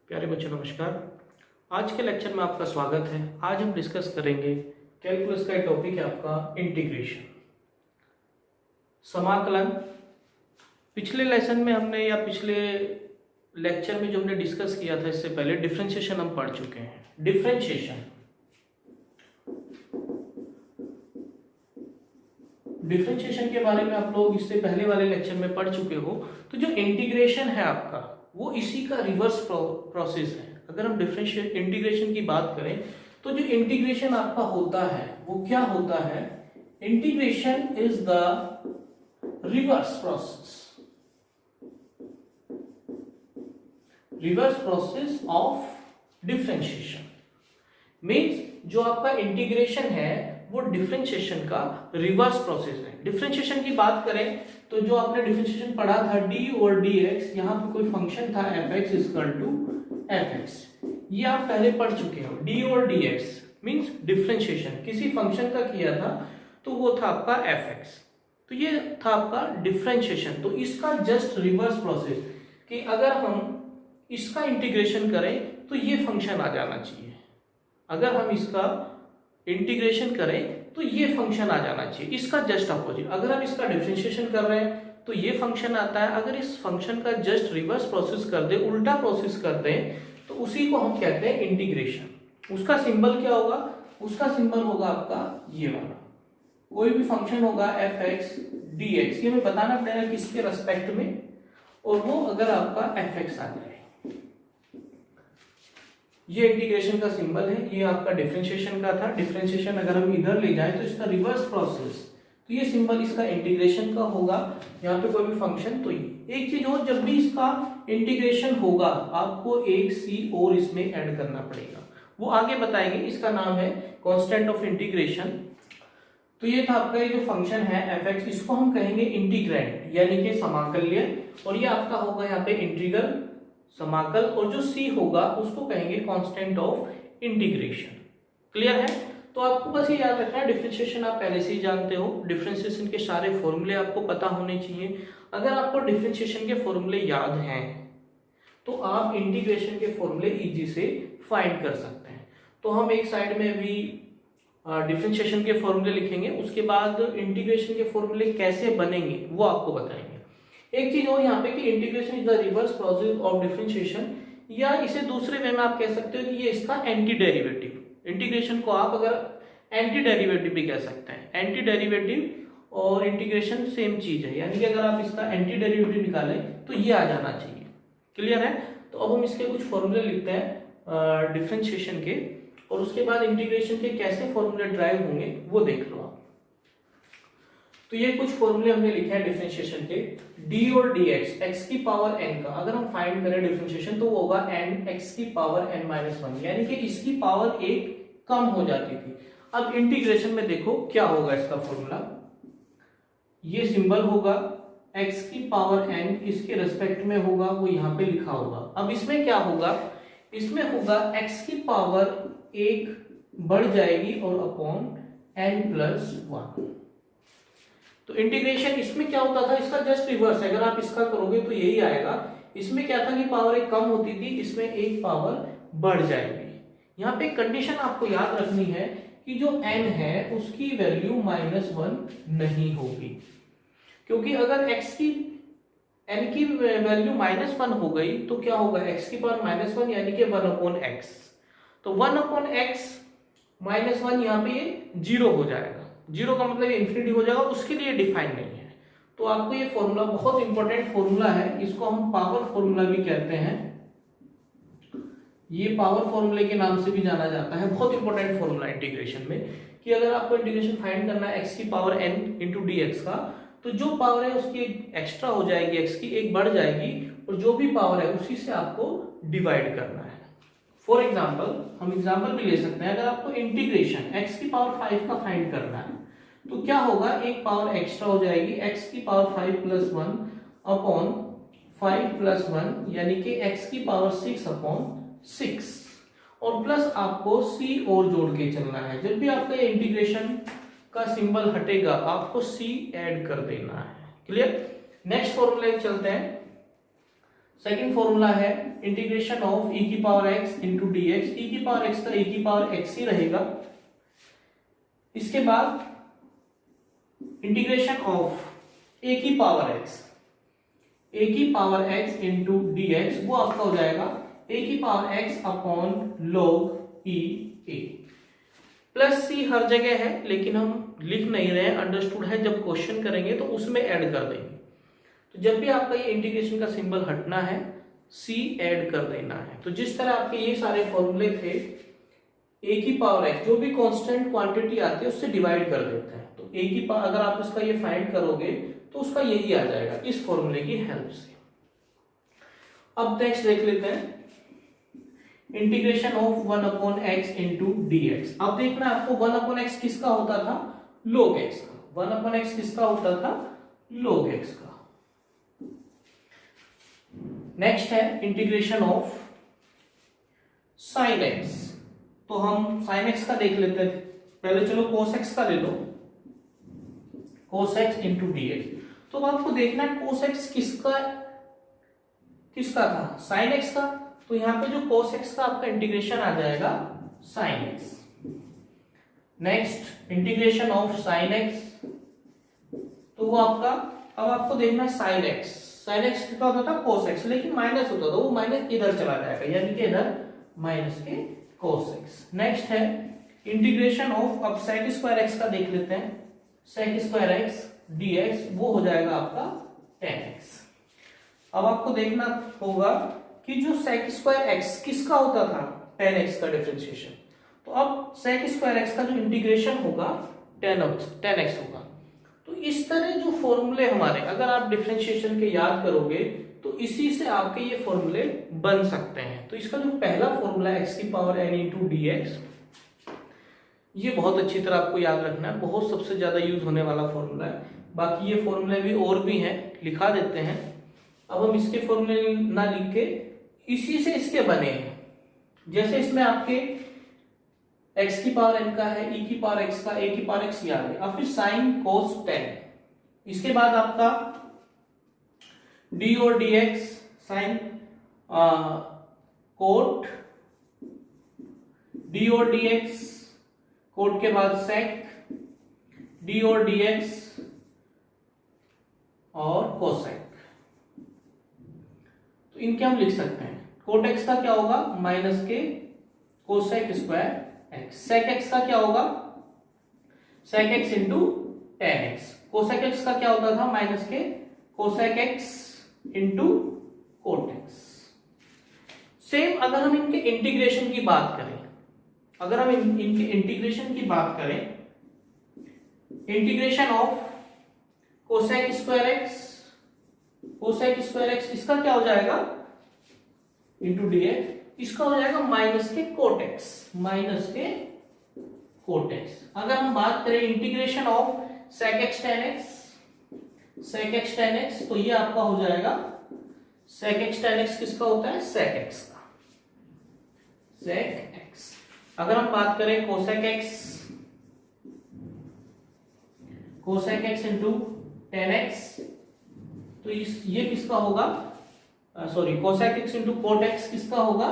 प्यारे बच्चों नमस्कार। आज के लेक्चर में आपका स्वागत है। आज हम डिस्कस करेंगे कैलकुलस का टॉपिक है आपका इंटीग्रेशन, समाकलन। पिछले लेसन में हमने या पिछले लेक्चर में जो हमने डिस्कस किया था इससे पहले डिफरेंशिएशन हम पढ़ चुके हैं। डिफरेंशिएशन के बारे में आप लोग इससे पहले वाले लेक्चर में पढ़ चुके हो। तो जो इंटीग्रेशन है आपका वो इसी का रिवर्स प्रोसेस है। अगर हम इंटीग्रेशन की बात करें तो जो इंटीग्रेशन आपका होता है वो क्या होता है? Integration is the reverse process of differentiation. Means जो आपका इंटीग्रेशन है वो डिफरेंशिएशन का रिवर्स प्रोसेस है। डिफरेंशिएशन की बात करें तो जो आपने डिफरेंशिएशन पढ़ा था डी और डी एक्स, यहाँ पे कोई फंक्शन था f x equal to f x, ये आप पहले पढ़ चुके हो। डी और डी एक्स मीन्स डिफरेंशिएशन किसी फंक्शन का किया था तो वो था आपका एफ एक्स, तो ये था आपका डिफरेंशिएशन। तो इसका जस्ट रिवर्स प्रोसेस कि अगर हम इसका इंटीग्रेशन करें तो ये फंक्शन आ जाना चाहिए, अगर हम इसका इंटीग्रेशन करें तो ये फंक्शन आ जाना चाहिए, इसका जस्ट अपोजिट। अगर हम इसका डिफरेंशिएशन कर रहे हैं तो ये फंक्शन आता है, अगर इस फंक्शन का जस्ट रिवर्स प्रोसेस कर दे, उल्टा प्रोसेस कर दें, तो उसी को हम कहते हैं इंटीग्रेशन। उसका सिंबल क्या होगा? उसका सिंबल होगा आपका ये वाला। कोई भी फंक्शन होगा एफ एक्स डी एक्स, ये हमें बताना पड़ेगा किसके रेस्पेक्ट में, और वो अगर आपका एफ एक्स आ जाए, ये इंटीग्रेशन का सिंबल है। ये आपका डिफरेंशिएशन का था। डिफरेंशिएशन अगर हम इधर ले जाएं तो इसका रिवर्स प्रोसेस, तो ये सिंबल इसका इंटीग्रेशन का होगा। यहाँ पे कोई भी फंक्शन, तो ये एक चीज हो, जब भी इसका इंटीग्रेशन होगा आपको एक सी और इसमें ऐड करना पड़ेगा, वो आगे बताएंगे। इसका नाम है कांस्टेंट ऑफ इंटीग्रेशन। तो ये था आपका ये जो फंक्शन है एफ एक्स, इसको हम कहेंगे इंटीग्रैंड यानी कि समाकल्य, और ये आपका होगा यहाँ पे इंटीग्रल समाकल, और जो सी होगा उसको कहेंगे कांस्टेंट ऑफ इंटीग्रेशन। क्लियर है? तो आपको बस ये याद रखना है, डिफरेंशिएशन आप पहले से ही जानते हो, डिफरेंशिएशन के सारे फॉर्मूले आपको पता होने चाहिए। अगर आपको डिफरेंशिएशन के फॉर्मूले याद हैं तो आप इंटीग्रेशन के फॉर्मूले इजी से फाइंड कर सकते हैं। तो हम एक साइड में भी डिफरेंशिएशन के फॉर्मूले लिखेंगे, उसके बाद इंटीग्रेशन के फॉर्मूले कैसे बनेंगे वो आपको बताएंगे। एक चीज और यहाँ पे कि integration is the reverse process of differentiation, या इसे दूसरे वे में आप कह सकते हो कि ये इसका एंटी डेरिवेटिव। इंटीग्रेशन को आप अगर एंटी डेरिवेटिव भी कह सकते हैं। एंटी डेरिवेटिव और इंटीग्रेशन सेम चीज है, यानी कि अगर आप इसका एंटी डेरिवेटिव निकालें तो ये आ जाना चाहिए। क्लियर है? तो अब हम इसके कुछ फॉर्मूले लिखते हैं डिफरेंशिएशन के, और उसके बाद इंटीग्रेशन के कैसे फॉर्मूले ड्राइव होंगे वो देख लो आप। तो ये कुछ फॉर्मूले हमने लिखे हैं डिफरेंशिएशन के। डी और डी एक्स, एक्स की पावर एन का अगर हम फाइंड करें डिफरेंशिएशन तो वो होगा एन एक्स की पावर एन माइनस वन, यानी कि इसकी पावर एक कम हो जाती थी। अब इंटीग्रेशन में देखो क्या होगा इसका फॉर्मूला, ये सिंबल होगा एक्स की पावर एन, इसके रेस्पेक्ट में होगा वो यहाँ पे लिखा होगा। अब इसमें क्या होगा? इसमें होगा एक्स की पावर एक बढ़ जाएगी और अपॉन एन प्लस वन। तो इंटीग्रेशन इसमें क्या होता था, इसका जस्ट रिवर्स है। अगर आप इसका करोगे तो यही आएगा। इसमें क्या था कि पावर एक कम होती थी, इसमें एक पावर बढ़ जाएगी। यहाँ पे कंडीशन आपको याद रखनी है कि जो n है उसकी वैल्यू माइनस वन नहीं होगी, क्योंकि अगर x की n की वैल्यू माइनस वन हो गई तो क्या होगा? x की पावर माइनस वन यानी कि वन अपॉन एक्स, तो one upon x minus one यहाँ पे ये जीरो हो जाएगा। जीरो का मतलब इंफिनिटी हो जाएगा, उसके लिए डिफाइन नहीं है। तो आपको ये फॉर्मूला बहुत इंपॉर्टेंट फॉर्मूला है, इसको हम पावर फॉर्मूला भी कहते हैं। ये पावर फॉर्मूले के नाम से भी जाना जाता है। बहुत इंपॉर्टेंट फॉर्मूला इंटीग्रेशन में, कि अगर आपको इंटीग्रेशन फाइंड करना है एक्स की power n into d x का, तो जो पावर है उसकी एक्स्ट्रा हो जाएगी, एक्स की एक बढ़ जाएगी, और जो भी पावर है उसी से आपको डिवाइड करना है। फॉर एग्जाम्पल हम एग्जाम्पल भी ले सकते हैं, अगर आपको इंटीग्रेशन एक्स की पावर 5 का फाइंड करना है तो क्या होगा? एक पावर एक्स्ट्रा हो जाएगी, एक्स की power 5 plus one upon 5 plus one, यानी कि एक्स की पावर 6 अपॉन 6, और प्लस आपको सी और जोड़ के चलना है। जब भी आपका इंटीग्रेशन का सिंबल हटेगा आपको सी ऐड कर देना है। क्लियर? नेक्स्ट फॉर्मूले चलते हैं। सेकंड फॉर्मूला है इंटीग्रेशन ऑफ e की power x into d x. E की पावर x का e की पावर x ही रहेगा। इसके बाद इंटीग्रेशन ऑफ a की power x into d x, वो आपका हो जाएगा a की power x upon log e a। Plus c हर जगह है लेकिन हम लिख नहीं रहे हैं, अंडरस्टूड है, जब क्वेश्चन करेंगे तो उसमें ऐड कर देंगे। तो जब भी आपका ये इंटीग्रेशन का सिंबल हटना है c ऐड कर देना है। तो जिस तरह आपके ये सारे फॉर्मूले थे, a की पावर x जो भी कांस्टेंट क्वांटिटी आती है उससे डिवाइड कर देते हैं। तो a की पावर अगर आप इसका ये फाइंड करोगे तो उसका यही आ जाएगा इस फॉर्मूले की हेल्प से। अब नेक्स्ट देख लेते हैं integration of 1 upon x into d x. अब देखना आपको 1 अपॉन x किसका होता था, log x का। 1 अपॉन x किसका होता था, log x का। नेक्स्ट है इंटीग्रेशन ऑफ sin x। तो हम sin x का देख लेते हैं पहले। चलो cos x का ले लो, cos x into d x. तो आपको देखना है cos x किसका था, sin x का। तो यहां पे जो cos x का आपका इंटीग्रेशन आ जाएगा sin x। Next integration of sin x, तो वो आपका, अब आपको देखना है sin x। sin x कितना होता था, cos x, लेकिन माइनस होता था, वो माइनस इधर चला जाएगा, यानी कि इधर माइनस के cos x। नेक्स्ट है इंटीग्रेशन ऑफ, अब sec स्क्वायर x का देख लेते हैं। sec स्क्वायर x dx, वो हो जाएगा आपका tan x। अब आपको देखना होगा कि जो sec स्क्वायर x किसका होता था, tan x का डिफरेंशिएशन। तो अब sec स्क्वायर x का जो इंटीग्रेशन होगा tan x होगा। तो इस तरह जो फॉर्मूले हमारे, अगर आप डिफरेंशिएशन के याद करोगे तो इसी से आपके ये फॉर्मूले बन सकते हैं। तो इसका जो पहला फॉर्मूला x की power n into d x, ये बहुत अच्छी तरह आपको याद रखना है, बहुत सबसे ज्यादा यूज होने वाला फॉर्मूला है। बाकी ये फॉर्मूले भी और भी हैं, लिखा देते हैं। अब हम इसके फॉर्मूले ना लिख के इसी से इसके बने हैं। जैसे इसमें आपके x की पावर n का है, e की पावर x का, a की पावर x याद है, अब फिर sin cos tan। इसके बाद आपका d और dx, sin कोट, d और dx, कोट के बाद sec, d और dx और cosec। तो इनके हम लिख सकते हैं। कोट x का क्या होगा, माइनस के कोसेक स्क्वायर x। सेक x का क्या होगा, सेक x into ten x. Cosec x का क्या होता था, माइनस के cosec x into coat x। Same अगर हम इनके इंटीग्रेशन की बात करें, अगर हम इनके इंटीग्रेशन की बात करें, integration of cosec square x, इसका क्या हो जाएगा इंटू डी एक्स, इसका हो जाएगा माइनस के कोट एक्स। अगर हम बात करें integration of sec x tan x, तो ये आपका हो जाएगा सेक एक्स टेन एक्स, किसका होता है, सेक एक्स का, सेक एक्स। अगर हम बात करें cosec x into ten x, तो ये किसका होगा, sorry cosec x into cot x किसका होगा,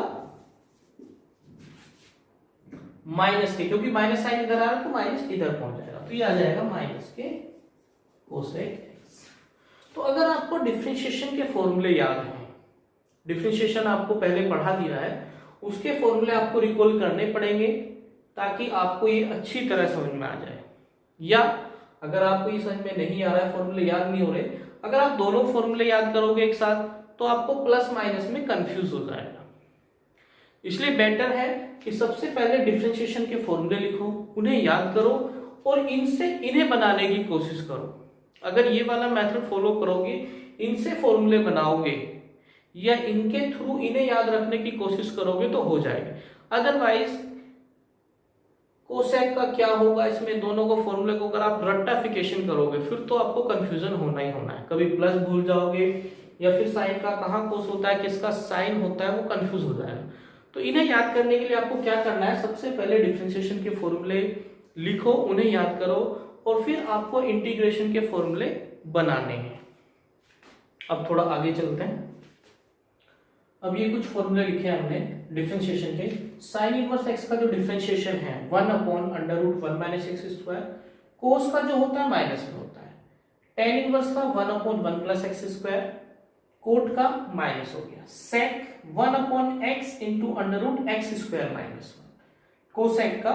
माइनस के, क्योंकि माइनस साइन इधर आ रहा है तो माइनस इधर पहुंच जाएगा, तो ये आ जाएगा माइनस के कोसेक एक्स। तो अगर आपको डिफरेंशिएशन के फॉर्मूले याद हैं, डिफरेंशिएशन आपको पहले पढ़ा दिया है, उसके फॉर्मूले आपको रिकॉल करने पड़ेंगे ताकि आपको ये अच्छी तरह समझ में आ जाए। या अगर आपको ये समझ में नहीं आ रहा है, फॉर्मूले याद नहीं हो रहे, अगर आप दोनों फॉर्मूले याद करोगे एक साथ तो आपको प्लस माइनस में कंफ्यूज हो जाएगा। इसलिए बेटर है कि सबसे पहले डिफरेंशिएशन के फॉर्मूले लिखो, उन्हें याद करो और इनसे इन्हें बनाने की कोशिश करो। अगर ये वाला मेथड फॉलो करोगे, इनसे फॉर्मूले बनाओगे या इनके थ्रू इन्हें याद रखने की कोशिश करोगे तो हो जाएगा। अदरवाइज कोसेक का क्या होगा, इसमें दोनों को फॉर्मूले को अगर आप रट्टाफिकेशन करोगे फिर तो आपको कंफ्यूजन होना ही होना है। कभी प्लस भूल जाओगे या फिर साइन का कहाँ कोस होता है, किसका साइन होता है, वो कंफ्यूज हो जाएगा। तो इन्हें याद करने के लिए आपको क्या करना है, सबसे पहले डिफरेंशिएशन के फॉर्मूले लिखो, उन्हें याद करो और फिर आपको इंटीग्रेशन के फॉर्मूले बनाने हैं। अब थोड़ा आगे चलते हैं। अब ये कुछ फॉर्मूले लिखे हैं हमने डिफरेंशिएशन के। साइन इनवर्स एक्स का जो डिफरेंशिएशन है 1/√1 - x², कोस का जो होता है माइनस में होता है, टेन इनवर्स का 1/1 + x², कोट का माइनस हो गया, सेक 1/x × √x² - 1, कोसेक का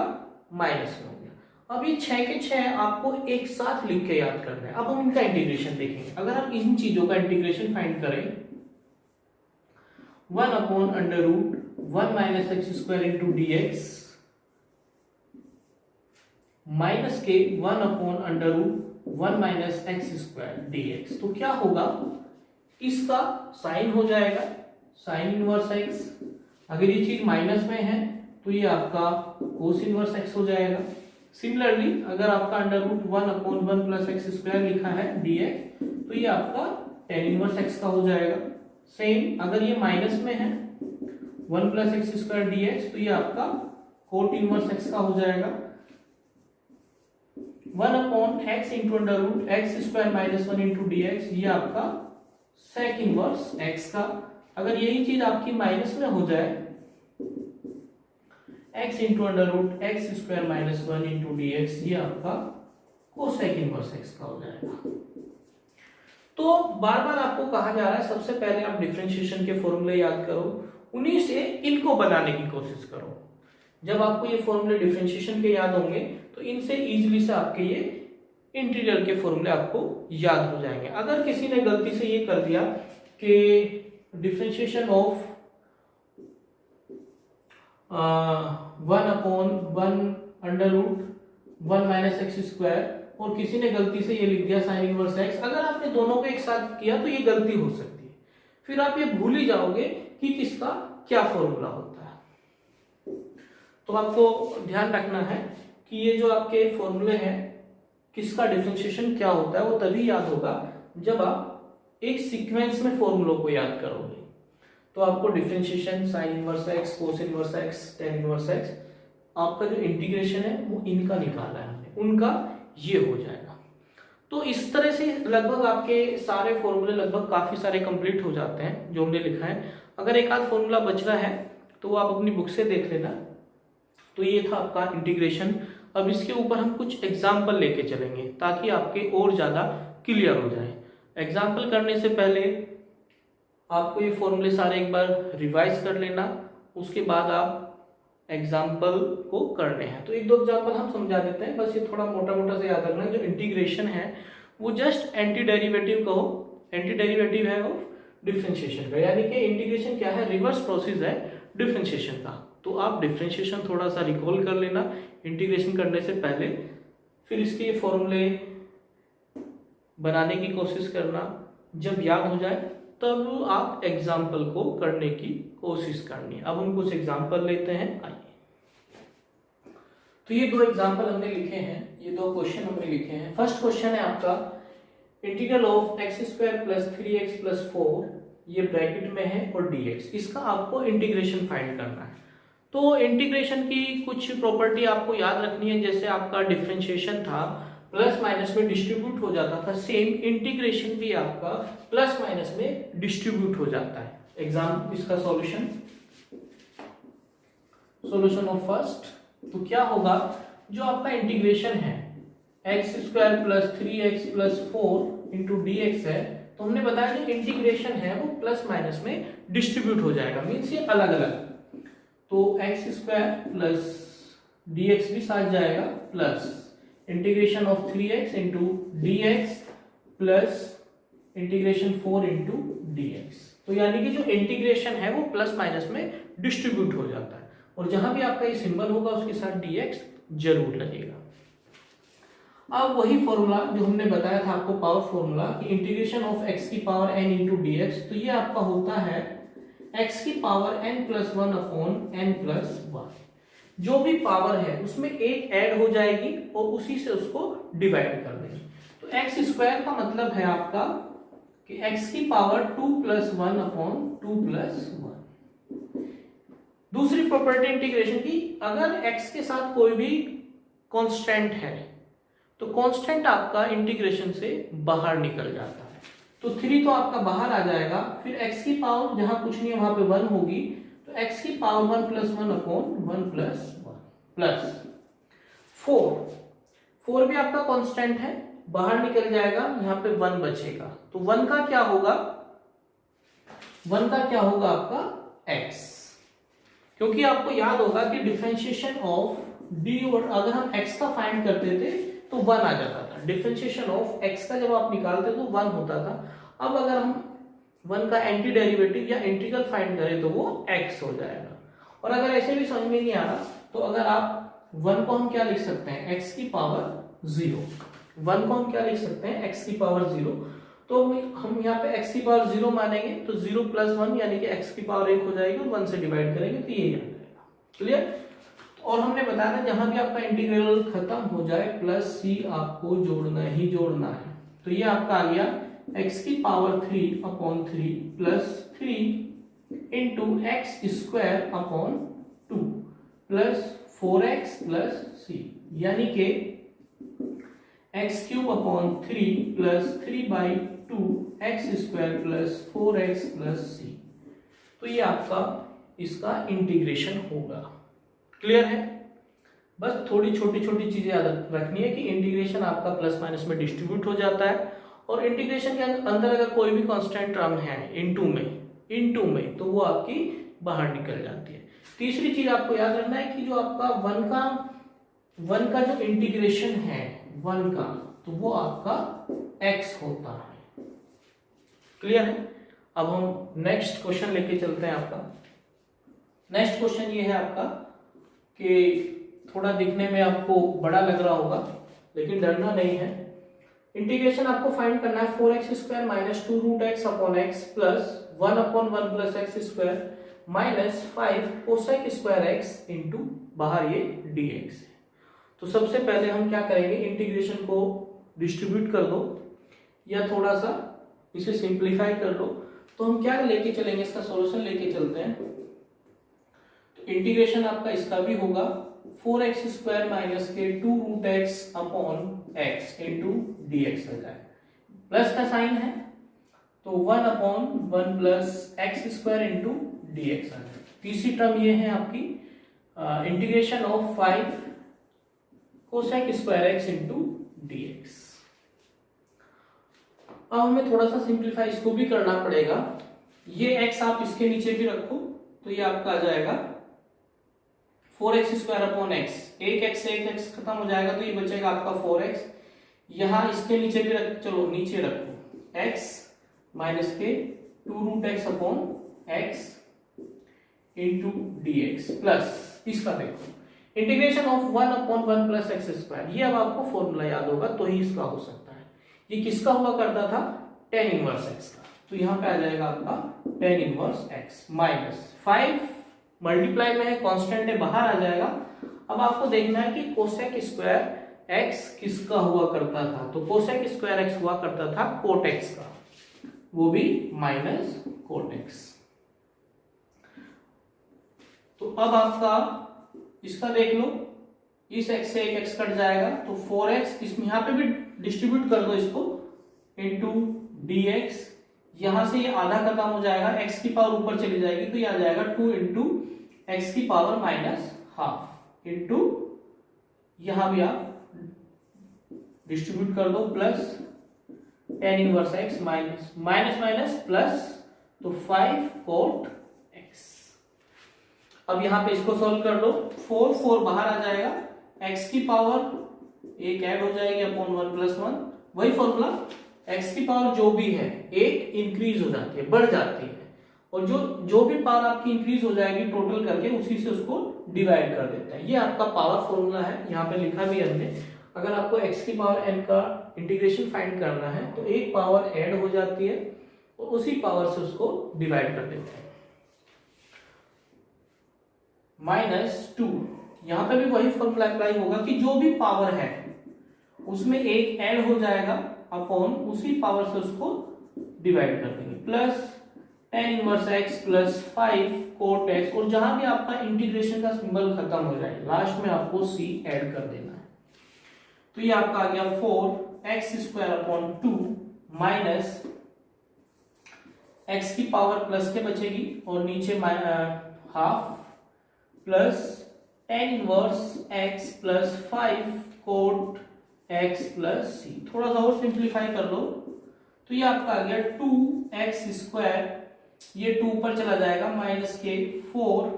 माइनस में हो गया। अब ये 6 के 6 आपको एक साथ लिख के याद करना है। अब हम इनका इंटीग्रेशन देखेंगे। अगर हम इन चीजों का इंटीग्रेशन फाइंड करें 1/√1 - x² dx माइनस के 1/√1 - x² dx, तो क्या होगा, इसका साइन हो जाएगा साइन इनवर्स एक्स। अगर ये चीज माइनस में है तो ये आपका कोस इनवर्स एक्स हो जाएगा। सिमिलरली अगर आपका √1/1 + x² लिखा है dx, तो ये आपका tan इनवर्स एक्स का हो जाएगा। सेम अगर ये माइनस में है 1 + x² dx, तो ये आपका कोट इनवर्स एक्स का हो जाएगा। 1/x × √x² - 1 dx, ये आपका सेक इनवर्स x का। अगर यही चीज आपकी माइनस में हो जाए x × √x² - 1 dx, ये आपका कोसेक इनवर्स x का हो जाएगा। तो बार बार आपको कहा जा रहा है सबसे पहले आप डिफरेंशिएशन के फॉर्मूले याद करो, उन्हीं से इनको बनाने की कोशिश करो। जब आपको ये फॉर्मूले डिफरेंशिएशन के याद होंगे तो इनसे इजीली से आपके ये इंटीग्रल के फॉर्मूले आपको याद हो जाएंगे। अगर किसी ने गलती से ये कर दिया कि डिफरेंशिएशन ऑफ 1/1 - x² और किसी ने गलती से ये लिख दिया साइन इनवर्स एक्स, अगर आपने दोनों को एक साथ किया तो ये गलती हो सकती है, फिर आप ये भूल ही जाओगे कि किसका क्या फॉर्मूला होता है। तो आपको ध्यान रखना है कि ये जो आपके फॉर्मूले हैं किसका डिफरेंशिएशन क्या होता है, वो तभी याद होगा जब आप एक सीक्वेंस में फॉर्मूलों को याद करोगे। तो आपको differentiation sine inverse x, cos inverse x, tan inverse x, आपका जो इंटीग्रेशन है वो इनका निकाला है हमने, उनका ये हो जाएगा। तो इस तरह से लगभग आपके सारे फॉर्मूले लगभग काफी सारे कंप्लीट हो जाते हैं जो हमने लिखा है। अगर एक आध फॉर्मूला बच रहा है तो आप अपनी बुक से देख लेना। तो ये था आपका इंटीग्रेशन। अब इसके ऊपर हम कुछ एग्जाम्पल लेके चलेंगे ताकि आपके और ज्यादा क्लियर हो जाए। एग्जाम्पल करने से पहले आपको ये फॉर्मूले सारे एक बार रिवाइज कर लेना, उसके बाद आप एग्जाम्पल को करने हैं। तो एक दो एग्जाम्पल हम समझा देते हैं, बस ये थोड़ा मोटा मोटा से याद रखना। जो इंटीग्रेशन है वो जस्ट एंटी डेरिवेटिव कहो, एंटी डेरिवेटिव है ऑफ डिफरेंशिएशन का, यानी कि इंटीग्रेशन क्या है, रिवर्स प्रोसेस है डिफरेंशिएशन का। तो आप डिफरेंशिएशन थोड़ा सा रिकॉल कर लेना इंटीग्रेशन करने से पहले, फिर इसके फॉर्मूले बनाने की कोशिश करना। जब याद हो जाए तब आप एग्जाम्पल को करने की कोशिश करनी है। अब हम कुछ एग्जाम्पल लेते हैं, आइए। तो ये दो एग्जाम्पल हमने लिखे हैं, ये दो क्वेश्चन हमने लिखे हैं। फर्स्ट क्वेश्चन है आपका इंटीग्रल ऑफ x² + 3x + 4, ये ब्रैकेट में है, और dx, इसका आपको इंटीग्रेशन फाइंड करना है। तो इंटीग्रेशन की कुछ प्रॉपर्टी आपको याद रखनी है। जैसे आपका डिफरेंशिएशन था प्लस माइनस में डिस्ट्रीब्यूट हो जाता था, सेम इंटीग्रेशन भी आपका प्लस माइनस में डिस्ट्रीब्यूट हो जाता है। एग्जाम इसका सॉल्यूशन ऑफ फर्स्ट, तो क्या होगा, जो आपका इंटीग्रेशन है x² + 3x + 4 dx है, तो हमने बताया जो इंटीग्रेशन है वो प्लस माइनस में डिस्ट्रीब्यूट हो जाएगा, मीन्स ये अलग अलग। तो x² + dx भी साथ जाएगा, plus integration of 3x dx plus integration 4 dx। तो यानी कि जो इंटीग्रेशन है वो प्लस माइनस में डिस्ट्रीब्यूट हो जाता है, और जहां भी आपका ये सिंबल होगा उसके साथ dx जरूर लगेगा। अब वही फॉर्मूला जो हमने बताया था आपको, पावर फॉर्मूला, कि इंटीग्रेशन ऑफ x की पावर n dx, तो ये आपका होता है x की पावर n + 1/n + 1। जो भी पावर है उसमें एक ऐड हो जाएगी और उसी से उसको डिवाइड कर देंगे। तो x² का मतलब है आपका कि x की पावर 2 + 1/2 + 1। दूसरी प्रॉपर्टी इंटीग्रेशन की, अगर x के साथ कोई भी कांस्टेंट है तो कांस्टेंट आपका इंटीग्रेशन से बाहर निकल जाता है। तो 3 तो आपका बाहर आ जाएगा, फिर x की पावर जहां कुछ नहीं है वहां पे 1 होगी, तो x की power 1 plus 1 upon 1 plus 1 plus 4 भी आपका कांस्टेंट है, बाहर निकल जाएगा, यहाँ पे 1 बचेगा, तो 1 का क्या होगा, 1 का क्या होगा आपका x, क्योंकि आपको याद होगा कि डिफरेंशिएशन ऑफ डी, और अगर हम x का फाइंड करते थे तो 1 आ जाता था, डिफरेंशिएशन ऑफ x का जब आप निकालते तो 1 होता था। अब अगर हम 1 का एंटी डेरिवेटिव या इंटीग्रल फाइंड करें तो वो x हो जाएगा। और अगर ऐसे भी समझ में नहीं आ रहा तो अगर आप 1 को हम क्या लिख सकते हैं, x की पावर 0, 1 को हम क्या लिख सकते हैं, x की पावर 0, तो हम यहाँ पे x की पावर 0 मानेंगे तो 0 प्लस 1 यानी कि x की पावर 1 हो जाएगी, और 1 से डिवाइड करेंगे तो यही आ जाएगा। क्लियर। और हमने बताया ना जहां भी आपका इंटीग्रल खत्म हो जाए प्लस c आपको जोड़ना ही जोड़ना है, तो ये आपका आ गया x की power 3 upon 3 plus 3 into x square upon 2 plus 4x plus c, यानी कि x cube upon 3 plus 3/2 x square plus 4x plus c, तो ये आपका इसका इंटीग्रेशन होगा। क्लियर है। बस थोड़ी छोटी छोटी चीजें याद रखनी है कि इंटीग्रेशन आपका प्लस माइनस में डिस्ट्रीब्यूट हो जाता है, और इंटीग्रेशन के अंदर अगर कोई भी कांस्टेंट टर्म है इनटू में तो वो आपकी बाहर निकल जाती है। तीसरी चीज आपको याद रखना है कि जो आपका 1 का जो इंटीग्रेशन है 1 का, तो वो आपका x होता है। क्लियर है। अब हम नेक्स्ट क्वेश्चन लेके चलते हैं। आपका नेक्स्ट क्वेश्चन ये है आपका कि थोड़ा दिखने में आपको बड़ा लग रहा होगा, लेकिन डरना नहीं है। इंटीग्रेशन आपको फाइंड करना है 4x square minus 2 root x upon x plus 1 upon 1 plus x square minus 5 cosec square x into बाहर ये dx है। तो सबसे पहले हम क्या करेंगे, इंटीग्रेशन को डिस्ट्रीब्यूट कर दो या थोड़ा सा इसे सिंप्लीफाई कर दो। तो हम क्या लेके चलेंगे, इसका सॉल्यूशन लेके चलते हैं। तो इंटीग्रेशन आपका इसका भी होगा 4x स्क्वायर माइनस के 2 root x upon x into d x हो जाए, प्लस का साइन है तो 1 upon 1 plus x square into d x आ जाए। तीसरी टर्म ये है आपकी integration of 5 cosec square x into d x. अब हमें थोड़ा सा सिंप्लीफाई इसको भी करना पड़ेगा। ये x आप इसके नीचे भी रखो तो ये आपका आ जाएगा 4x स्क्वायर अपॉन एक्स, एक x से एक x खत्म हो जाएगा तो ये बचेगा आपका 4x। यहां इसके नीचे भी चलो नीचे रखो x माइनस के 2 root x upon x into d x plus इसका देखो integration of 1 upon 1 plus x square. ये अब आपको फॉर्मूला याद होगा तो ही इसका हो सकता है। ये किसका हुआ करता था, tan इनवर्स x का, तो यहां पे आ जाएगा आपका tan inverse x minus 5 multiply में है, कांस्टेंट है, बाहर आ जाएगा। अब आपको देखना है कि कोसेक स्क्वायर x किसका हुआ करता था, तो कोसेक स्क्वायर x हुआ करता था कोट x का, वो भी माइनस कोट x। तो अब आपका इसका देख लो, इस x से एक x कट जाएगा तो 4x, इसमें यहां पे भी डिस्ट्रीब्यूट कर दो इसको इंटू dx, यहां से ये आधा खत्म हो जाएगा, x की पावर ऊपर चली जाएगी तो ये आ जाएगा 2 इंटू एक्स की पावर माइनस हाफ इंटू यहां भी आप डिस्ट्रीब्यूट कर दो plus tan inverse x minus minus minus plus तो 5 कोट x। अब यहां पे इसको सॉल्व कर दो, 4 बाहर आ जाएगा, x की पावर एक ऐड हो जाएगी अपॉन 1 प्लस 1, वही फॉर्मूला, x की पावर जो भी है एक इंक्रीज हो जाती है, बढ़ जाती है, और जो भी पावर आपकी इंक्रीज हो जाएगी टोटल करके उसी से उसको डिवाइड कर देता है। ये आपका पावर फॉर्मूला है, यहाँ पे लिखा भी हमने। अगर आपको x की पावर n का इंटीग्रेशन फाइंड करना है तो एक पावर ऐड हो जाती है और उसी पावर से उसको डिवाइड कर देते हैं। -2, यहां पे भी वही फॉर्मूला अप्लाई होगा कि जो भी पावर है उसमें एक ऐड हो जाएगा अपॉन उसी पावर से उसको डिवाइड कर देंगे, plus tan inverse x plus 5 cot x, और जहां भी आपका इंटीग्रेशन का सिंबल खत्म हो जाए लास्ट में आपको c ऐड कर देना है। तो ये आपका आ गया 4x square upon 2 minus x की पावर प्लस के बचेगी और नीचे half plus tan inverse x plus 5 cot x plus c. थोड़ा सा और सिंप्लीफाई कर लो तो ये आपका आ गया 2x स्क्वायर, ये 2 ऊपर चला जाएगा माइनस के 4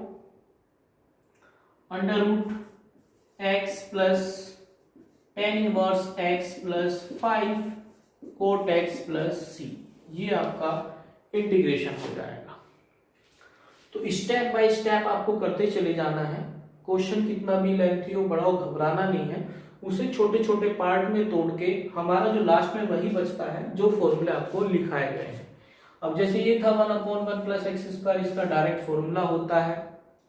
under root x plus tan inverse x plus 5 cot x plus c. ये आपका इंटीग्रेशन हो जाएगा। तो स्टेप बाय स्टेप आपको करते चले जाना है। क्वेश्चन कितना भी लेंथी हो, बड़ा हो, घबराना नहीं है। उसे छोटे छोटे पार्ट में तोड़ के हमारा जो लास्ट में वही बचता है जो फॉर्मूले आपको लिखाए गए हैं। अब जैसे ये था 1/1 प्लस एक्स स्क्वायर, इसका डायरेक्ट फॉर्मूला होता है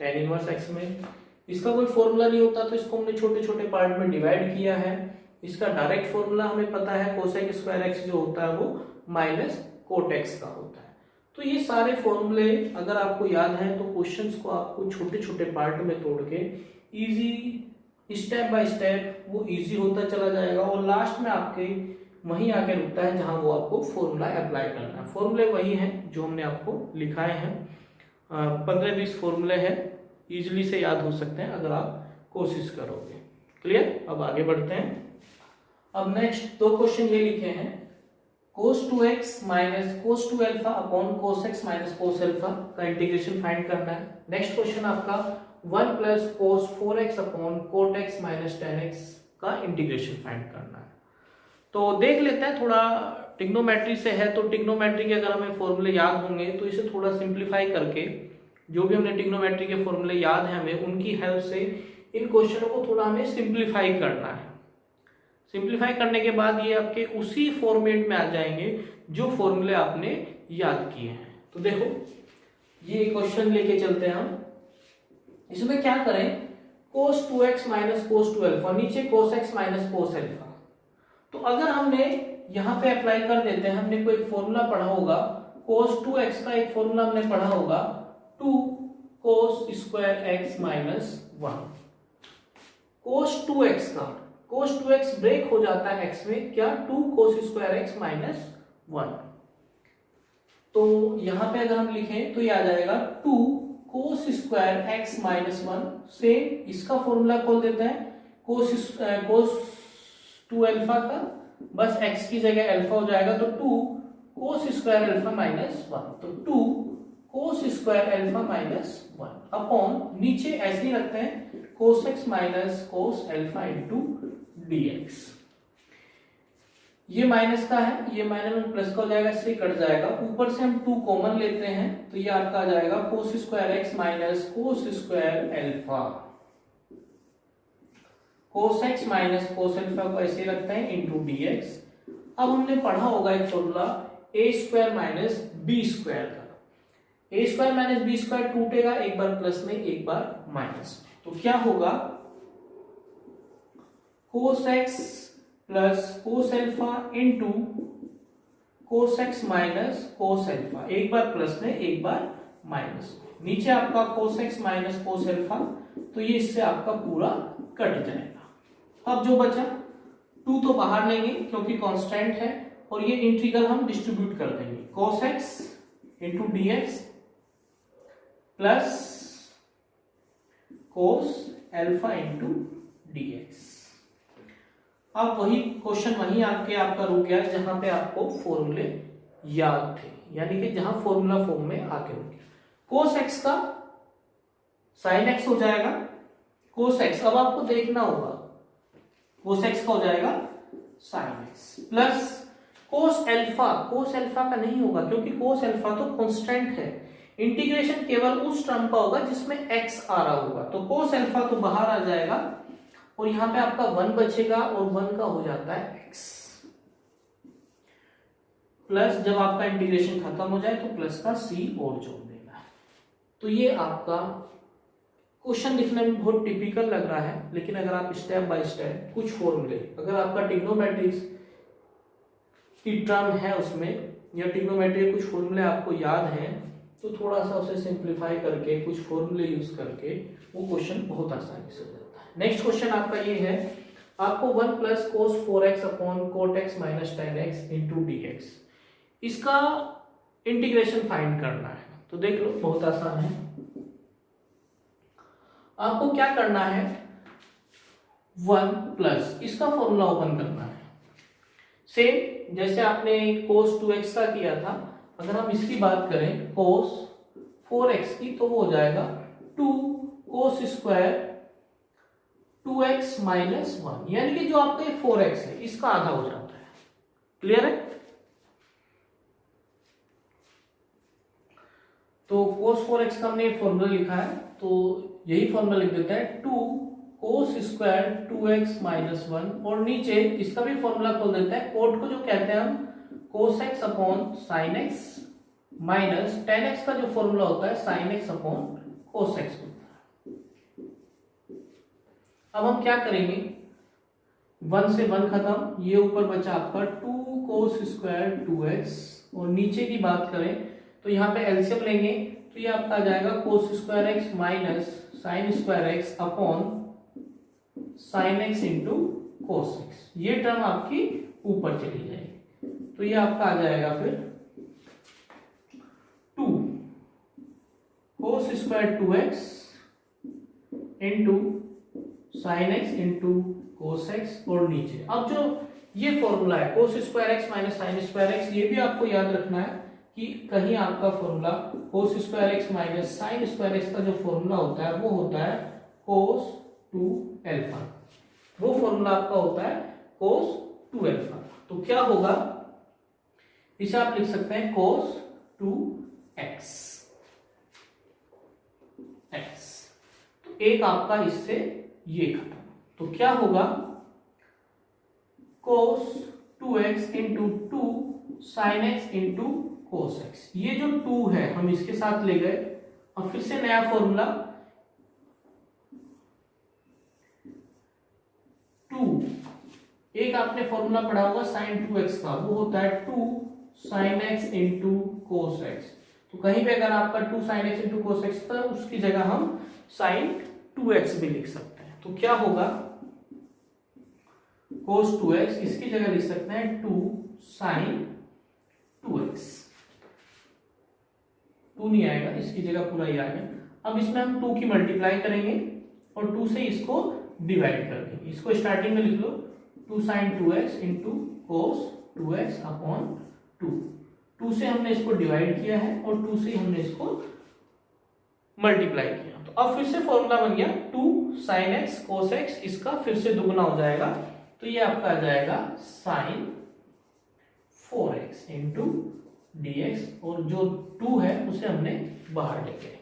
tan इनवर्स x में। इसका कोई फॉर्मूला नहीं होता तो इसको हमने छोटे छोटे पार्ट में डिवाइड किया है। इसका डायरेक्ट फॉर्मूला हमें पता है कोसेक स्क्वायर एक्स जो होता है वो माइनस कोट एक्स का होता है। तो ये सारे फॉर्मूले अगर आपको याद है तो क्वेश्चंस को आपको छोटे छोटे पार्ट में तोड़ के इजी स्टेप बाय स्टेप वो इजी होता चला जाएगा और लास्ट में आपके वहीं आके रुकता है जहां वो आपको फॉर्मूला अप्लाई करना है। फॉर्मूले वही हैं जो हमने आपको लिखाए हैं, 15-20 फॉर्मूले हैं, इजीली से याद हो सकते हैं अगर आप कोशिश करोगे। क्लियर? अब आगे बढ़ते हैं। अब नेक्स्ट 2 क्वेश्चन ये लिखे हैं, cos 2x minus cos 2 alpha upon cos x minus cos alpha का इंटीग्रेशन फाइंड करना है। नेक्स्ट क्वेश्चन आपका 1 plus cos 4x upon cot x minus tan x का इंटीग्रेशन फाइंड करना है। तो देख लेते हैं, थोड़ा ट्रिग्नोमेट्री से है तो ट्रिग्नोमेट्री के अगर हमें फॉर्मूले याद होंगे तो इसे थोड़ा सिंप्लीफाई करके जो भी हमने ट्रिग्नोमेट्री के फॉर्मूले याद हैं हमें उनकी हेल्प से इन क्वेश्चनों को थोड़ा हमें सिंप्लीफाई करना है। सिंप्लीफाई करने के बाद ये आपके उसी फॉर्मेट में आ जाएंगे जो फॉर्मूले आपने याद किए हैं। तो देखो ये क्वेश्चन लेके चलते हैं हम। इसमें क्या करें, cos 2x minus cos 2 alpha, नीचे cos x minus cos alpha. तो अगर हमने यहाँ पे अप्लाई कर देते हैं, हमने कोई फॉर्मूला पढ़ा होगा cos 2x का, एक फॉर्मूला हमने पढ़ा होगा 2 cos square x minus 1। cos 2x का cos 2x ब्रेक हो जाता है x में, क्या 2 cos स्क्वायर x माइनस 1। तो यहां पे अगर हम लिखें तो ये आ जाएगा 2 cos square x minus 1। Same इसका फॉर्मूला खोल देते हैं cos 2 अल्फा का, बस x की जगह अल्फा हो जाएगा तो 2 cos स्क्वायर अल्फा माइनस 1। तो 2 cos square alpha minus 1 upon नीचे ऐसे ही रखते हैं cos x minus cos alpha into dx। ये माइनस का है, ये माइनस में प्लस का हो जाएगा, इससे कट जाएगा। ऊपर से हम 2 कॉमन लेते हैं तो ये आपका आ जाएगा cos square x minus cos square alpha. cos x minus cos alpha को ऐसे रखते हैं इंटू dx। अब हमने पढ़ा होगा एक formula a square minus b square का। a square minus b square टूटेगा, एक बार प्लस में एक बार माइनस में। तो क्या होगा cos x plus cos alpha into cos x minus cos alpha, एक बार प्लस में एक बार माइनस में। नीचे आपका cos x minus cos alpha, तो ये इससे आपका पूरा कट जाएगा। अब जो बचा 2 तो बाहर लेंगे क्योंकि कांस्टेंट है और ये इंटीग्रल हम डिस्ट्रीब्यूट कर देंगे cos x into dx plus cos alpha into dx। अब वही क्वेश्चन वही आपका रुक गया जहां पे आपको फॉर्मूले याद थे, यानी कि जहां फॉर्मूला फॉर्म में आके रुक गया। cos x का sin x हो जाएगा cos x। अब आपको देखना होगा cos x का हो जाएगा sin x plus cos alpha का नहीं होगा क्योंकि cos अल्फा तो कांस्टेंट है। इंटीग्रेशन केवल उस टर्म का होगा जिसमें x आ रहा होगा, तो cos अल्फा तो बाहर आ जाएगा और यहां पे आपका 1 बचेगा और 1 का हो जाता है x प्लस जब आपका इंटीग्रेशन खत्म हो जाए तो प्लस का c और जोड़ देना है। तो ये आपका क्वेश्चन दिखने में बहुत टिपिकल लग रहा है, लेकिन अगर आप स्टेप बाय स्टेप कुछ फॉर्मूले, अगर आपका ट्रिग्नोमेट्रिक्स की टर्म है उसमें या ट्रिग्नोमेट्री के कुछ फॉर्मूले आपको याद हैं तो थोड़ा सा उसे सिंप्लीफाई करके कुछ फॉर्मूले यूज करके वो क्वेश्चन बहुत आसानी से हो जाता है। नेक्स्ट क्वेश्चन आपका ये है, आपको 1 plus cos 4x upon cot x minus tan x into dx। इसका इंटीग्रेशन फाइंड करना है। तो देख लो बहुत आसान है। आपको क्या करना है, 1 प्लस इसका फॉर्मूला ओपन करना है। सेम जैसे आपने cos 2x का किया था, अगर हम इसकी बात करें cos 4x की, तो वो हो जाएगा 2 cos स्क्वायर 2x माइनस 1, यानी कि जो आपका ये 4x है इसका आधा हो जाता है। क्लियर है? तो cos 4x का हमने फॉर्मूला लिखा है, तो यही फॉर्मूला लिख देता है 2 cos स्क्वायर 2x माइनस 1, और नीचे इसका भी फॉर्मूला खोल देता है। कोट को जो कहते हैं हम cos x upon sin x minus tan x का जो फॉर्मूला होता है sin x upon cos x होता है। अब हम क्या करेंगे, 1 से 1 खत्म, ये ऊपर बचा आपका 2 cos स्क्वायर 2x, और नीचे की बात करें तो यहाँ पे एलसीएम लेंगे तो ये आपका आ जाएगा cos square x minus sin square x upon sin x into cos x। ये टर्म आपकी ऊपर चली जाएगी, तो ये आपका आ जाएगा फिर 2 cos square 2x into sin x into cos x, और नीचे अब जो ये फॉर्मूला है cos square x minus sin square x, ये भी आपको याद रखना है कि कहीं आपका formula cos square x minus sin square x का जो फॉर्मूला होता है वो होता है cos 2 अल्फा, वो फॉर्मूला आपका होता है cos 2 अल्फा। तो क्या होगा, इसे आप लिख सकते हैं cos 2x x। तो एक आपका इससे ये खत्म, तो क्या होगा cos 2x into 2 sin x into cos x। ये जो 2 है हम इसके साथ ले गए, और फिर से नया फॉर्मूला 2, एक आपने फॉर्मूला पढ़ा होगा sin 2x का, वो होता है 2 sin x into cos x। तो कहीं पे अगर आपका 2 sin x into cos x था, उसकी जगह हम sin 2x भी लिख सकते हैं। तो क्या होगा cos 2x, इसकी जगह लिख सकते हैं 2 sin 2x। 2 नहीं आएगा, इसकी जगह पूरा ही आएगा। अब इसमें हम 2 की मल्टीप्लाई करेंगे और 2 से इसको डिवाइड कर देंगे। इसको स्टार्टिंग में लिख लो 2 sin 2x into cos 2x upon 2। 2 से हमने इसको डिवाइड किया है और 2 से हमने इसको मल्टीप्लाई किया, तो अब फिर से फॉर्मूला बन गया 2 sin x cos x, इसका फिर से दुगना हो जाएगा, तो ये आपका आ जाएगा sin 4x इंटू dx, और जो 2 है उसे हमने बाहर लेके।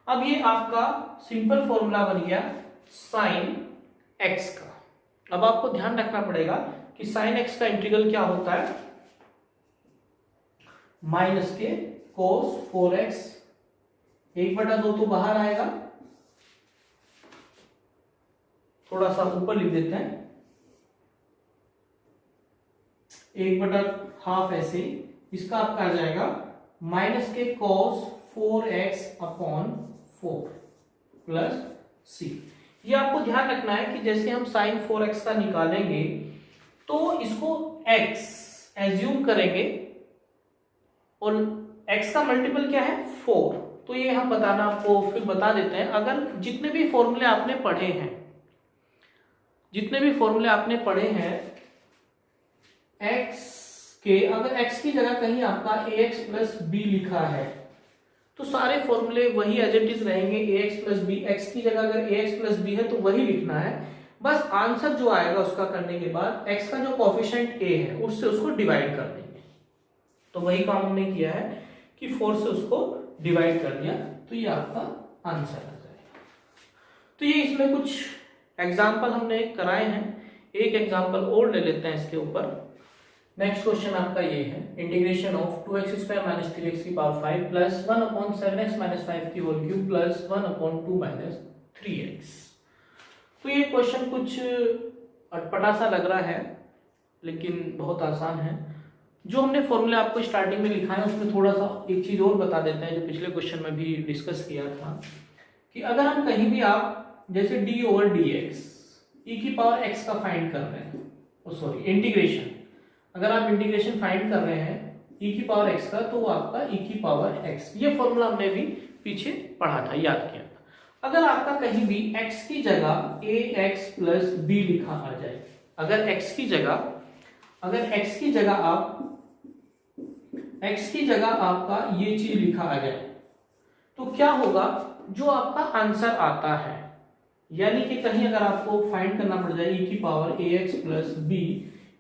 अब ये आपका सिंपल फॉर्मूला बन गया sin x का। अब आपको ध्यान रखना पड़ेगा कि sin x का इंटीग्रल क्या होता है, माइनस के cos 4x 1/2 तो बाहर आएगा, थोड़ा सा ऊपर लिख देते हैं 1/2 ऐसे, इसका आपका आ जाएगा माइनस के cos 4x upon 4 plus c। ये आपको ध्यान रखना है कि जैसे हम sin 4x का निकालेंगे तो इसको x एज्यूम करेंगे, और x का मल्टीपल क्या है 4, तो ये हम बताना आपको फिर बता देते हैं। अगर जितने भी फॉर्मूले आपने पढ़े हैं, x के अगर x की जगह कहीं आपका ax प्लस b लिखा है तो सारे फॉर्मूले वही एज इट इज रहेंगे, ax प्लस b। x की जगह अगर ax प्लस b है तो वही लिखना है, बस आंसर जो आएगा उसका करने के बाद x का जो कोफिशिएंट a है उससे उसको डिवाइड कर देंगे। तो वही काम हमने किया है कि 4 से उसको डिवाइड कर दिया, तो ये आपका आंसर आ जाएगा। तो ये इसमें कुछ एग्जाम्पल हमने कराए हैं, एक एग्जाम्पल और ले लेते हैं इसके ऊपर। नेक्स्ट क्वेश्चन आपका ये है, integration of 2x square minus 3x की power 5 plus 1 upon 7x minus 5 की whole cube plus 1 upon 2 minus 3x। तो ये क्वेश्चन कुछ अटपटा सा लग रहा है लेकिन बहुत आसान है। जो हमने फॉर्मूले आपको स्टार्टिंग में लिखा है उसमें थोड़ा सा एक चीज और बता देते हैं जो पिछले क्वेश्चन में भी डिस्कस किया था, कि अगर हम कहीं भी आप जैसे d ओवर dx e की पावर x का फाइंड कर रहे हैं, सॉरी इंटीग्रेशन, अगर आप इंटीग्रेशन फाइंड कर रहे हैं e की पावर x का, तो वो आपका e की पावर x। ये फॉर्मूला हमने भी पीछे पढ़ा था, याद किया था। अगर आपका कहीं भी x की जगह ax प्लस b लिखा आ जाए, अगर x की जगह आपका ये चीज लिखा आ जाए, तो क्या होगा, जो आपका आंसर आता है, यानी कि कहीं अगर आपको फाइंड करना पड़ जाए e की power ax plus b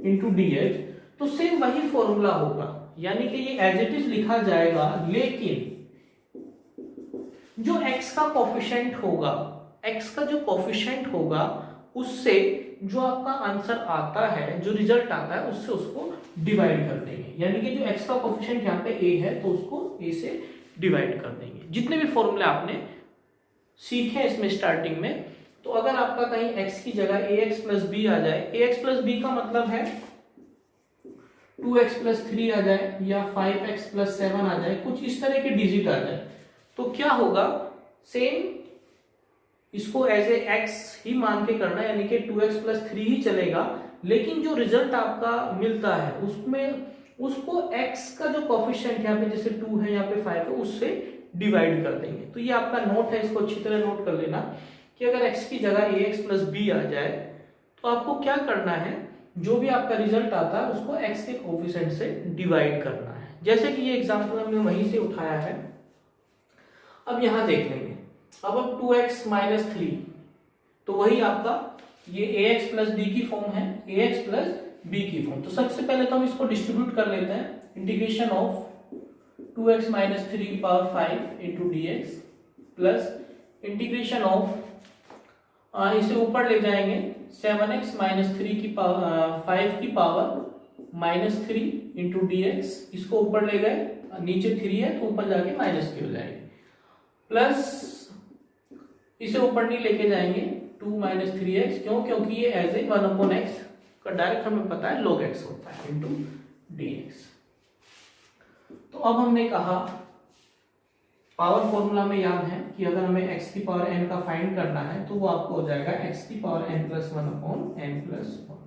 into dx, तो सेम वही फॉर्मूला होगा, यानी कि ये एज इट इज लिखा जाएगा, लेकिन जो x का कोफिशिएंट होगा, उससे जो आपका आंसर आता है, जो रिजल्ट आता है, उससे उसको डिवाइड कर देंगे। यानी कि जो x का कोफिशिएंट यहाँ पे a है, तो उसको a से डिवाइड कर देंगे। जितने भी फॉर्मूले आपने सीखे इसमें स्टार्टिंग में, तो अगर आपका कहीं x की जगह ax प्लस b आ जाए, ax प्लस b का मतलब है 2x प्लस 3 आ जाए, या 5x प्लस 7 आ जाए, कुछ इस तरह के डिजिट आ जाए, तो क्या होगा, सेम इसको एज ए x ही मान के करना है, यानी कि 2x प्लस 3 ही चलेगा, लेकिन जो रिजल्ट आपका मिलता है उसमें उसको x का जो कोफिशिएंट यहाँ पे जैसे 2 है, यहाँ पे 5 है, उससे डिवाइड कर देंगे। तो ये आपका नोट है, इसको अच्छी तरह नोट कर लेना कि अगर x की जगह ax प्लस b आ जाए, तो आपको क्या करना है, जो भी आपका रिजल्ट आता है उसको x के कोफिशिएंट से डिवाइड करना है। जैसे कि ये एग्जांपल हमने वहीं से उठाया है। अब यहां देख लेंगे, अब 2x माइनस 3, तो वही आपका ये ax प्लस b की फॉर्म है, ax प्लस b की फॉर्म। तो सबसे पहले तो हम इसको डिस्ट्रीब्यूट कर लेते हैं, इंटीग्रेशन ऑफ 2x माइनस 3 की power 5 into dx plus integration of, इसे ऊपर ले जाएंगे, 7x माइनस 3 की पावर 5 की पावर माइनस 3 इंटू dx, इसको ऊपर ले गए, नीचे 3 है तो ऊपर जाके माइनस की हो जाएगी, प्लस इसे ऊपर नहीं लेके जाएंगे 2 माइनस 3x, क्यों, क्योंकि ये एज ए 1/x का डायरेक्ट हमें पता है log x होता है, इंटू dx। तो अब हमने कहा पावर फॉर्मूला में याद है कि अगर हमें x की पावर n का फाइंड करना है, तो वो आपको हो जाएगा x की power n plus 1/n plus 1।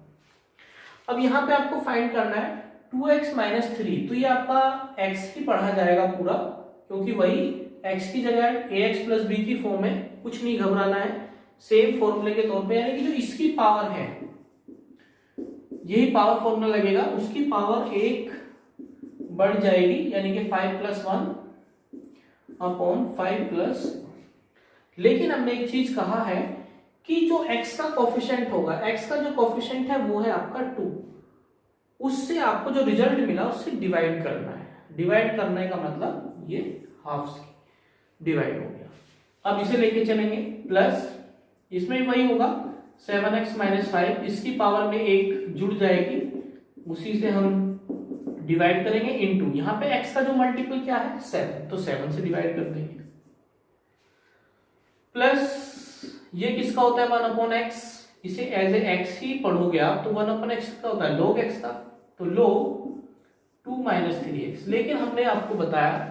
अब यहाँ पे आपको फाइंड करना है 2x माइनस 3, तो ये आपका x ही पढ़ा जाएगा पूरा, क्योंकि वही x की जगह ax प्लस b की फॉर्म है, कुछ नहीं घबराना है, सेम फॉर्मूले के तौर पे, यानी कि जो इसकी पावर है, यही पावर फॉर्मूला लगेगा, उसकी पावर 1 बढ़ जाएगी, यानी कि 5 प्लस 1 अपॉन 5 प्लस। लेकिन हमने एक चीज कहा है कि जो x का कोफिशिएंट होगा, x का जो कोफिशिएंट है वो है आपका 2, उससे आपको जो रिजल्ट मिला उससे डिवाइड करना है। डिवाइड करने का मतलब ये हाफ डिवाइड हो गया। अब इसे लेके चलेंगे, प्लस इसमें भी वही होगा 7x माइनस 5, इसकी पावर में 1 जुड़ जाएगी, उसी से हम डिवाइड करेंगे, इनटू यहाँ पे x का जो मल्टीपल क्या है 7, तो 7 से डिवाइड कर देंगे, प्लस ये किसका होता है 1/x, इसे एज ए x ही पढ़ोगे आप, तो 1/x का होता है log x का, तो log 2 माइनस 3x। लेकिन हमने आपको बताया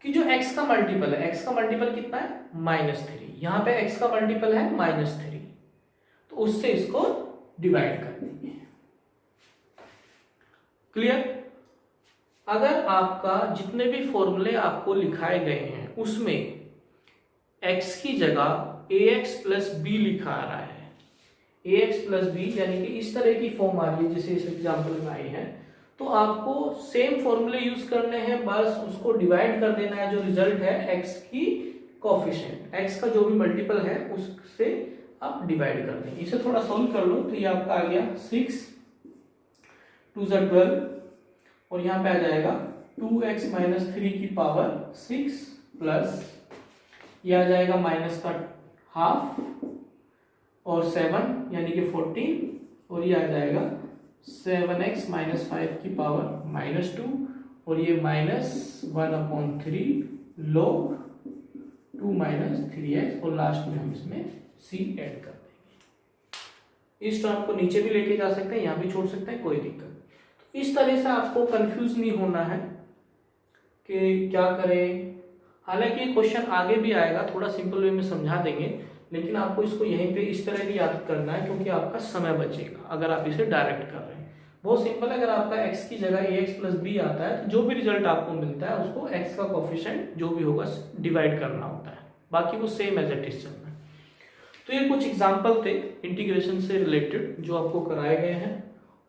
कि जो x का मल्टीपल है, x का मल्टीपल कितना है -3, यहाँ पे x का मल्टीपल है -3, तो उससे इसको डिवाइड कर देंगे। क्लियर? अगर आपका जितने भी फॉर्मूले आपको लिखाए गए हैं उसमें x की जगह ax प्लस b लिखा आ रहा है, ax प्लस b यानी कि इस तरह की फॉर्म आ रही है जैसे इस एग्जाम्पल में आई है, तो आपको सेम फॉर्मूले यूज करने हैं, बस उसको डिवाइड कर देना है, जो रिजल्ट है x की कोफिशिएंट, x का जो भी मल्टीपल है उससे आप डिवाइड कर देंगे। इसे थोड़ा सॉल्व कर लो, तो ये आपका आ गया 6 2 12, और यहाँ पे आ जाएगा 2x माइनस 3 की पावर 6 प्लस ये आ जाएगा माइनस का हाफ और 7 यानी कि 14, और ये आ जाएगा 7x माइनस 5 की पावर -2, और ये -1/3 log 2 माइनस 3x, और लास्ट में हम इसमें c ऐड कर देंगे। इस टर्म को नीचे भी लेके जा सकते हैं, यहाँ भी छोड़ सकते हैं, कोई दिक्कत नहीं। तो इस तरह से आपको कंफ्यूज नहीं होना है कि क्या करें। हालांकि ये क्वेश्चन आगे भी आएगा, थोड़ा सिंपल वे में समझा देंगे, लेकिन आपको इसको यहीं पे इस तरह भी याद करना है, क्योंकि आपका समय बचेगा अगर आप इसे डायरेक्ट कर रहे हैं। वो सिंपल अगर आपका x की जगह ax प्लस बी आता है तो जो भी रिजल्ट आपको मिलता है उसको x का कोफिशिएंट जो भी होगा डिवाइड करना होता है, बाकी वो सेम एज इट इज चलना है। तो ये कुछ एग्जाम्पल थे इंटीग्रेशन से रिलेटेड जो आपको कराए गए हैं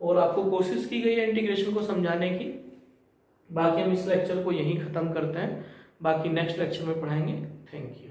और आपको कोशिश की गई है इंटीग्रेशन को समझाने की। बाकी हम इस लेक्चर को यहीं ख़त्म करते हैं, बाकी नेक्स्ट लेक्चर में पढ़ाएंगे। Thank you.